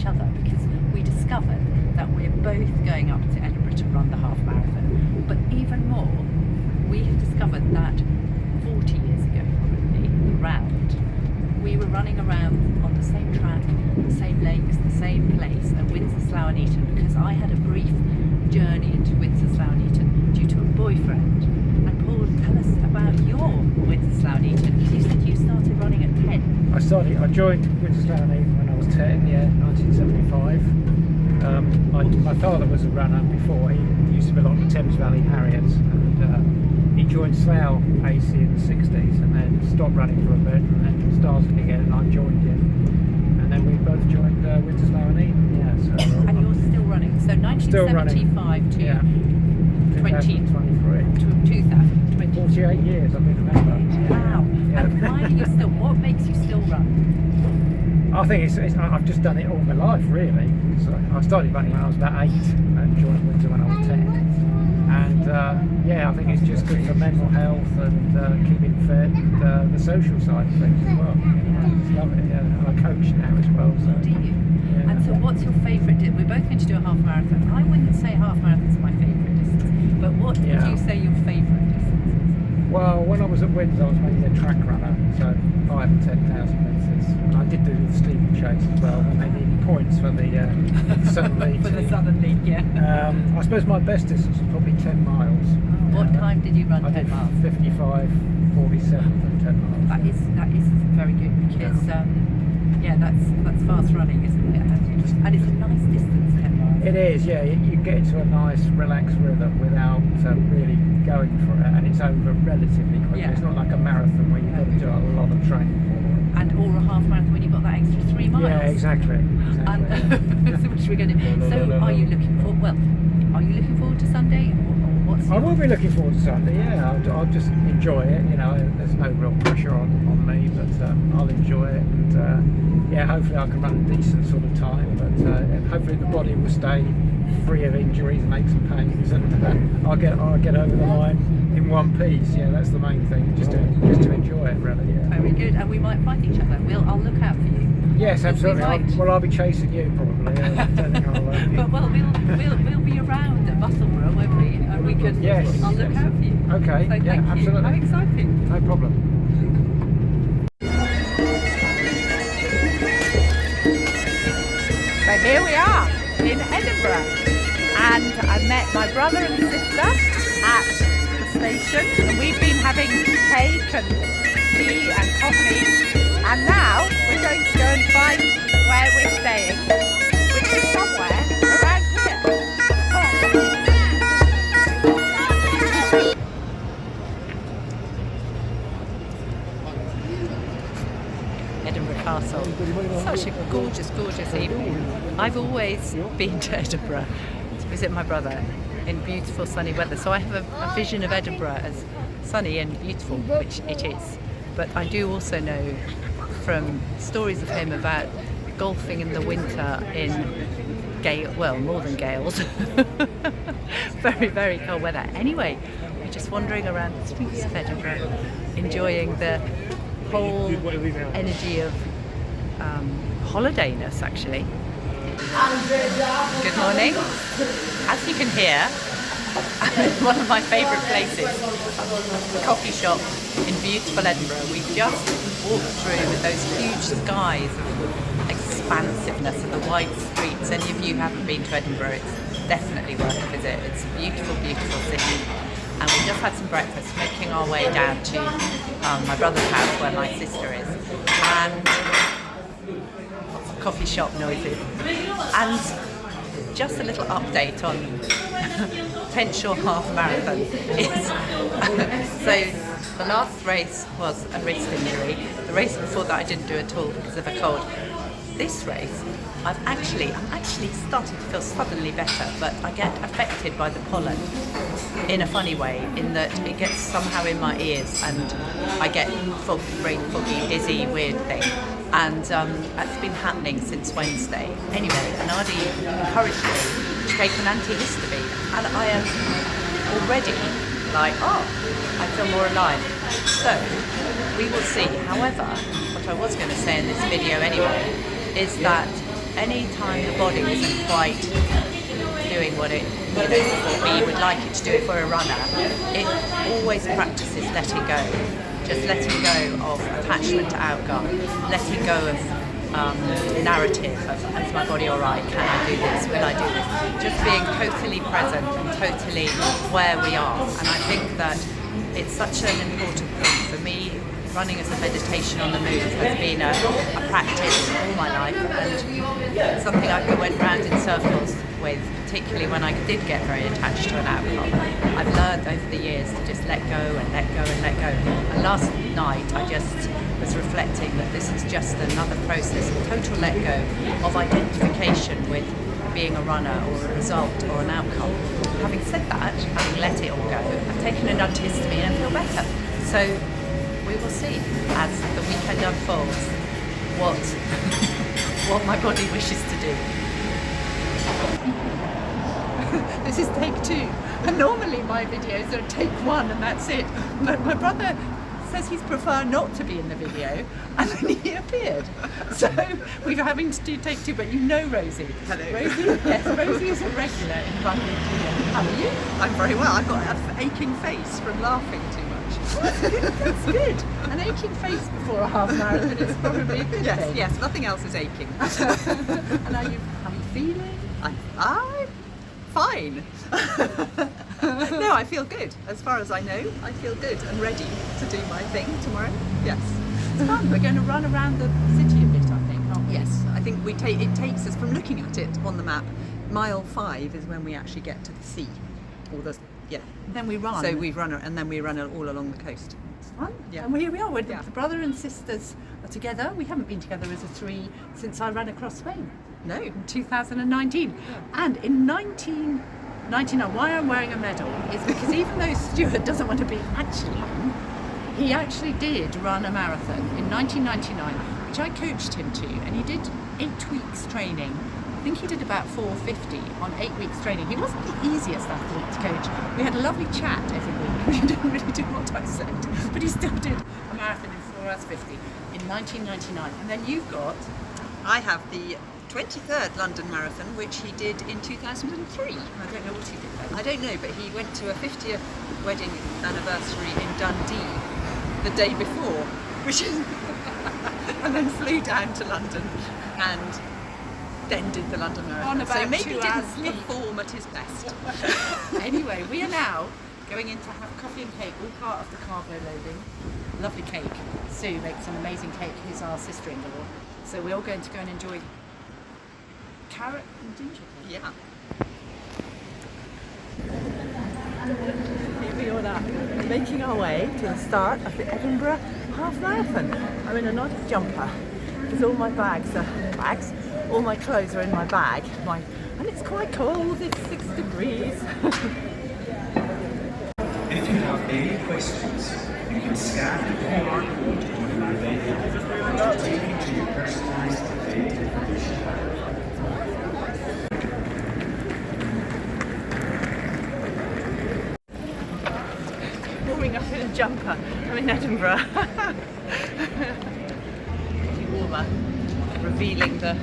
other because we discovered that we're both going up to Edinburgh to run the half marathon. But even more, we have discovered that 40 years ago probably, around, we were running around on the same track, the same lakes, the same place at Windsor, Slough and Eton, because I had a brief journey into Windsor, Slough and Eton due to a boyfriend. And Paul, tell us about your Windsor, Slough and Eton, because you said you started running at 10. I joined Windsor, Slough and Eton when I was 10, 1975. My father was a runner before. He used to belong to Thames Valley Harriers, and he joined Slough AC in the 60s and then stopped running for a bit and then started again, and I joined him. And then we both joined Windsor, Slough and Eton. And you're still running, so 1975 to 2023. To 2020. 48 years I've been a member. Wow. Yeah. And why do you still, what makes you still run? I think I've just done it all my life, really. So I started running when I was about 8 and joined Windsor when I was 10. And I think it's just good for mental health and keeping fit and the social side of things as well. I just love it, yeah. And I coach now as well. So. Do you? Yeah. And so what's your favourite, we're both going to do a half marathon. I wouldn't say half marathon's my favourite distance, but what would you say your favourite distance is? Well, when I was at Windsor, I was mainly a track runner, so 5,000 and 10,000 metres. I did do the steeplechase as well, and they needed points for the Southern League. For the Southern League, yeah. I suppose my best distance was probably 10 miles. What time did you run 10 miles? 55, 47 and 10 miles. That is very good because that's fast running, isn't it? And it's a nice distance, 10 miles. It is, yeah. You get into a nice relaxed rhythm without really going for it, and it's over relatively quickly. Yeah. It's not like a marathon where you've got to do a lot of training for it. And or a half marathon when you've got that extra 3 miles. Yeah, exactly. And so which we're going to. So are you looking forward to Sunday? I will be looking forward to Sunday, yeah. I'll just enjoy it, there's no real pressure on me, but I'll enjoy it, and hopefully I can run a decent sort of time, but hopefully the body will stay free of injuries and aches and pains, and I'll get over the line in one piece. Yeah, that's the main thing, just to enjoy it, really. Yeah. Very good, and we might find each other. I'll look out for you. Yes, absolutely. I'll be chasing you probably. I don't think I'll. But we'll be around at Buttleborough, won't we? And we can. Yes. I'll look out for you. Okay. So yeah, thank absolutely. you. How exciting! No problem. So here we are in Edinburgh, and I met my brother and sister at the station, and we've been having cake and tea and coffee, and now we're going to go and find where we're staying, which is somewhere around here. Edinburgh Castle. Such a gorgeous, gorgeous evening. I've always been to Edinburgh to visit my brother in beautiful sunny weather, so I have a vision of Edinburgh as sunny and beautiful, which it is. But I do also know from stories of him about golfing in the winter in more than gales. Very, very cold weather. Anyway, we're just wandering around the streets of Edinburgh, enjoying the whole energy of holidayness, actually. Good morning. As you can hear, I'm in one of my favourite places, the coffee shop in beautiful Edinburgh. We just walked through with those huge skies of expansiveness and the wide streets. Any of you who haven't been to Edinburgh, it's definitely worth a visit. It's a beautiful, beautiful city. And we just had some breakfast, making our way down to my brother's house where my sister is. And lots of coffee shop noises. And just a little update on potential half marathon is so the last race was a wrist injury. The race before that I didn't do at all because of a cold. This race I'm actually starting to feel suddenly better, but I get affected by the pollen in a funny way, in that it gets somehow in my ears and I get very foggy, dizzy, weird thing. And that's been happening since Wednesday. Anyway, Anadi encouraged me to take an antihistamine, and I am already like, I feel more alive. So, we will see. However, what I was going to say in this video anyway, is that any time the body isn't quite doing what we would like it to do if we're a runner, it always practices letting go. Just letting go of attachment to outcome, letting go of narrative of, is my body all right, can I do this, will I do this, just being totally present and totally where we are. And I think that it's such an important thing for me. Running as a meditation on the move has been a practice all my life, and something I went round in circles with, particularly when I did get very attached to an outcome. I've learned over the years to just let go and let go and let go. And last night I just was reflecting that this is just another process, a total let go of identification with being a runner or a result or an outcome. Having said that, having let it all go, I've taken an antihistamine and feel better. So we will see as the weekend unfolds what my body wishes to do. This is take 2, and normally my videos are take 1 and that's it. My brother says he's prefer not to be in the video, and then he appeared. So we're having to do take 2, but you know Rosy. Hello. Rosy, yes, Rosy is a regular in running. How are you? I'm very well. I've got an aching face from laughing too much. That's good. An aching face before a half marathon is probably a good thing. Yes, nothing else is aching. And how are you feeling? I'm fine. No, I feel good. As far as I know, I feel good and ready to do my thing tomorrow. Yes. It's fun. We're going to run around the city a bit, I think, aren't we? Yes, I think it takes us, from looking at it on the map, mile 5 is when we actually get to the sea. Or the, yeah. Then we run. So we run, and then we run all along the coast. It's fun. Yeah. And here we are. Yeah. The brother and sisters are together. We haven't been together as a 3 since I ran across Spain. No. In 2019. Yeah. And in 1999, why I'm wearing a medal is because even though Stuart doesn't want to be actually, he actually did run a marathon in 1999, which I coached him to, and he did 8 weeks training. I think he did about 450 on 8 weeks training. He wasn't the easiest athlete to coach. We had a lovely chat every week. We didn't really do what I said, but he still did a marathon in 4 hours 50 in 1999. And then you've got... I have the 23rd London Marathon, which he did in 2003. I don't know what he did then. I don't know, but he went to a 50th wedding anniversary in Dundee the day before, which is and then flew down to London and then did the London Marathon. On about so maybe 2 didn't hours sleep. perform at his best. Anyway, we are now going in to have coffee and cake, all part of the cargo loading. Lovely cake. Sue makes an amazing cake, who's our sister-in-law. So we're all going to go and enjoy carrot and ginger cake. Yeah. Here we all are, making our way to the start of the Edinburgh Half Marathon. I'm in a nice jumper because all my all my clothes are in my bag. And it's quite cold, it's 6 degrees. If you have any questions, you can scan the QR code on your event to take you to your personalised event information. Warming up in a jumper. I'm in Edinburgh. Getting warmer, revealing the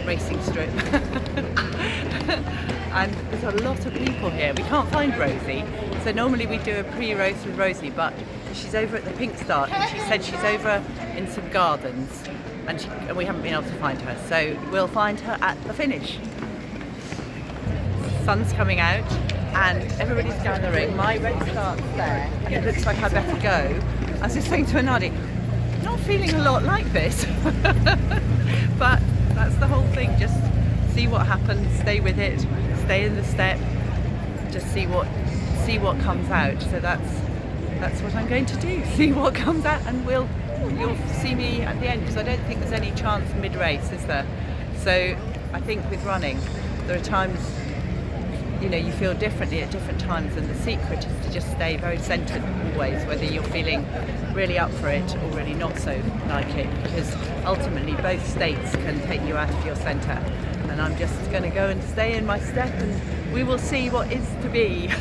racing strip. And there's a lot of people here. We can't find Rosy, so normally we do a pre-race with Rosy, but she's over at the Pink Start, and she said she's over in some gardens, and we haven't been able to find her, so we'll find her at the finish. The sun's coming out and everybody's gathering. My race starts there and it looks like I better go. I was just saying to Anadi, not feeling a lot like this. But that's the whole thing, just see what happens, stay with it, stay in the step, just see what comes out. So that's what I'm going to do, see what comes out, and you'll see me at the end, because I don't think there's any chance mid-race, is there? So I think with running, there are times, you feel differently at different times, and the secret is to just stay very centred always, whether you're feeling really up for it or really not so like it, because ultimately both states can take you out of your centre. And I'm just going to go and stay in my step, and we will see what is to be.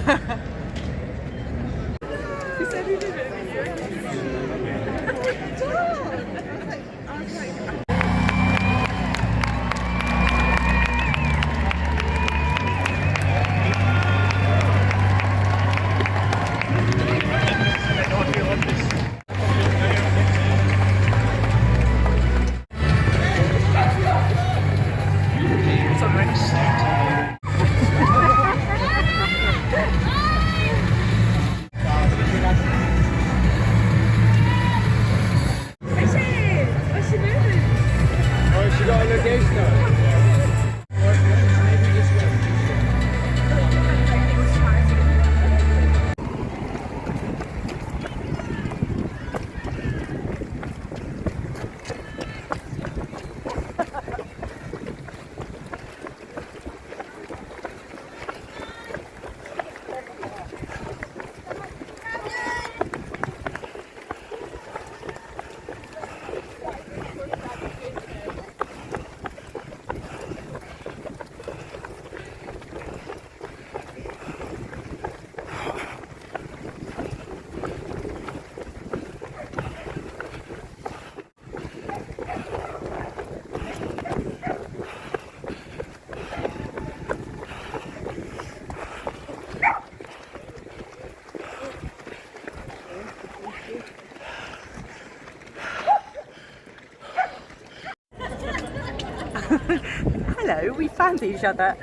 Hello, we found each other.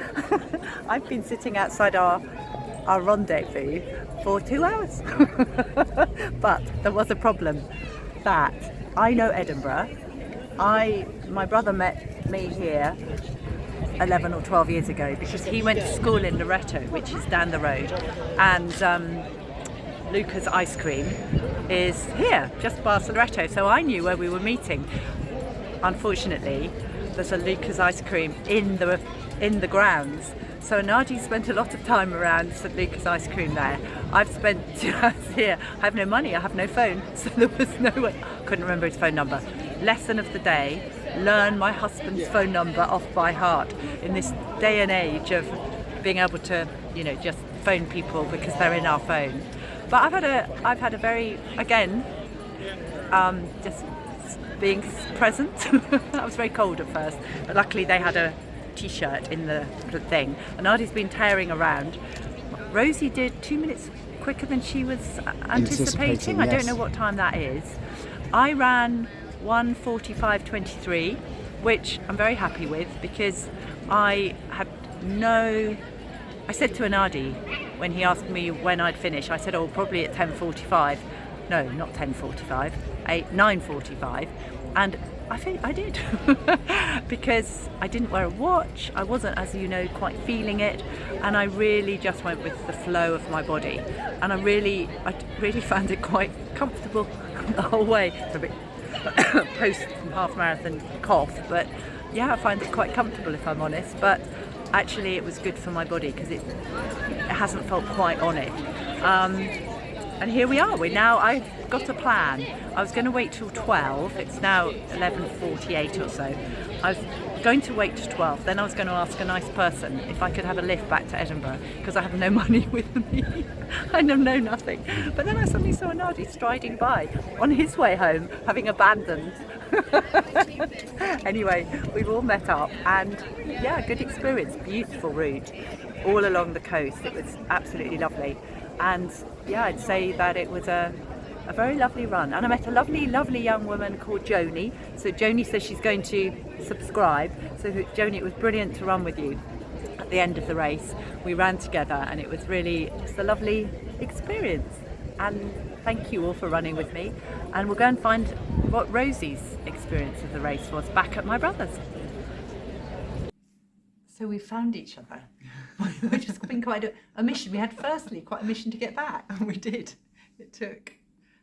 I've been sitting outside our rendezvous for 2 hours. But there was a problem that I know Edinburgh. My brother met me here 11 or 12 years ago because he went to school in Loretto, which is down the road, and Luca's ice cream is here, just past Loretto, so I knew where we were meeting. Unfortunately, there's a Luca's ice cream in the grounds, so Nadi spent a lot of time around St Luca's ice cream there. I've spent 2 hours here. I have no money, I have no phone, so there was no way. Couldn't remember his phone number. Lesson of the day: learn my husband's phone number off by heart in this day and age of being able to, just phone people because they're in our phone. But I've had a very, again, just being present. I was very cold at first, but luckily they had a t-shirt in the thing, and Artie's been tearing around. Rosy did 2 minutes quicker than she was anticipating. I don't know what time that is. I ran 1:45:23, which I'm very happy with because I said to Anadi when he asked me when I'd finish, I said, oh, probably at 10:45. No, not 10:45, 9:45, and I think I did because I didn't wear a watch. I wasn't, as you know, quite feeling it, and I really just went with the flow of my body, and I really found it quite comfortable the whole way. It's a bit post half marathon cough, but yeah, I find it quite comfortable if I'm honest. But actually, it was good for my body because it hasn't felt quite on it. And here we are. I've got a plan. I was going to wait till 12. It's now 11:48 or so. I was going to wait till 12. Then I was going to ask a nice person if I could have a lift back to Edinburgh because I have no money with me. I know nothing. But then I suddenly saw Nadi striding by on his way home, having abandoned. Anyway, we've all met up, and yeah, good experience. Beautiful route all along the coast. It was absolutely lovely. And yeah, I'd say that it was a very lovely run, and I met a lovely young woman called Joni. So Joni says she's going to subscribe. So Joni, it was brilliant to run with you at the end of the race. We ran together and it was really just a lovely experience, and thank you all for running with me. And we'll go and find what Rosy's experience of the race was back at my brother's. So we found each other. Which has been quite a mission. We had firstly quite a mission to get back. We did. It took,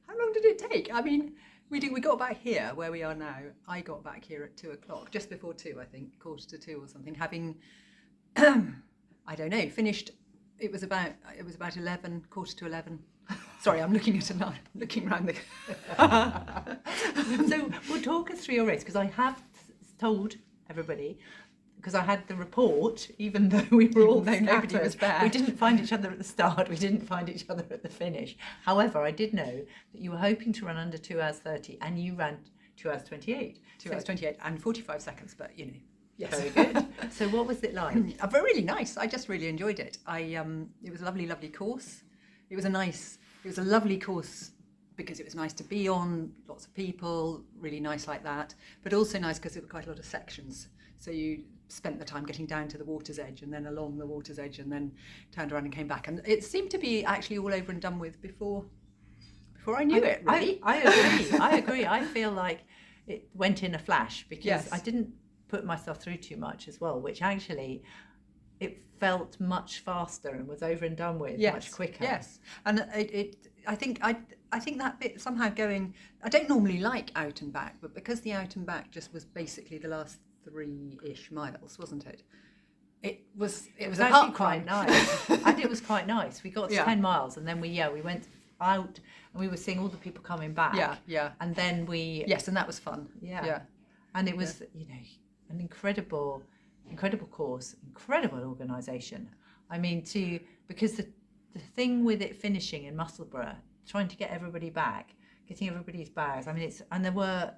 how long did it take? I mean, we got back here where we are now. I got back here at 2 o'clock, just before 2, I think, 1:45 or something, having, I don't know, finished. It was about 11, 11:45. Sorry, I'm looking around the. So we'll talk us through your race, because I have told everybody, because I had the report, even though we were all scattered, nobody was back. We didn't find each other at the start, we didn't find each other at the finish. However, I did know that you were hoping to run under 2 hours 30, and you ran 2 hours 28. 2 hours 28 and 45 seconds, but yes. Very good. So what was it like? Really nice. I just really enjoyed it. It was a lovely course. It was a lovely course because it was nice to be on, lots of people, really nice like that, but also nice because there were quite a lot of sections. So you spent the time getting down to the water's edge and then along the water's edge and then turned around and came back. And it seemed to be actually all over and done with before I knew it, really. I agree. I feel like it went in a flash because Yes. I didn't put myself through too much as well, which actually it felt much faster and was over and done with much quicker. Yes, and I think that bit somehow going. I don't normally like out and back, but because the out and back just was basically the last 3-ish miles, wasn't it? It was actually quite nice. And it was quite nice. We got to Yeah. 10 miles and then we went out and we were seeing all the people coming back. Yeah. And then we Yes, and that was fun. Yeah. And it was, an incredible course, incredible organisation. I mean, because the thing with it finishing in Musselburgh, trying to get everybody back, getting everybody's bags. I mean, and there were,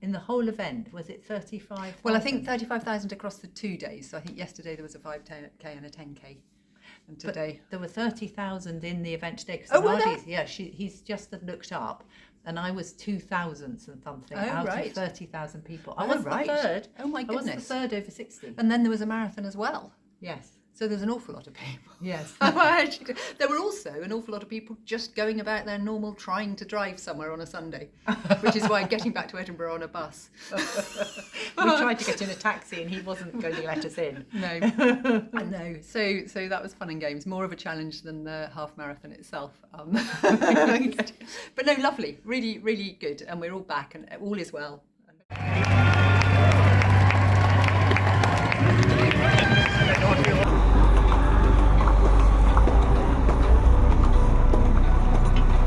in the whole event, was it 35,000? Well, I think 35,000 across the 2 days. So I think yesterday there was a 5K and a 10K, and today there were 30,000 in the event today. Oh, were there? Yeah, he's just looked up, and I was 2,000 and something out right. of 30,000 people. I Oh, was right. the third. Oh, my I was goodness. the third over 60. and then there was a marathon as well. Yes. So there's an awful lot of people. Yes. There were also an awful lot of people just going about their normal trying to drive somewhere on a Sunday, which is why getting back to Edinburgh on a bus. We tried to get in a taxi and he wasn't going to let us in. No. So that was fun and games. More of a challenge than the half marathon itself. But no, lovely. Really, really good. And we're all back and all is well.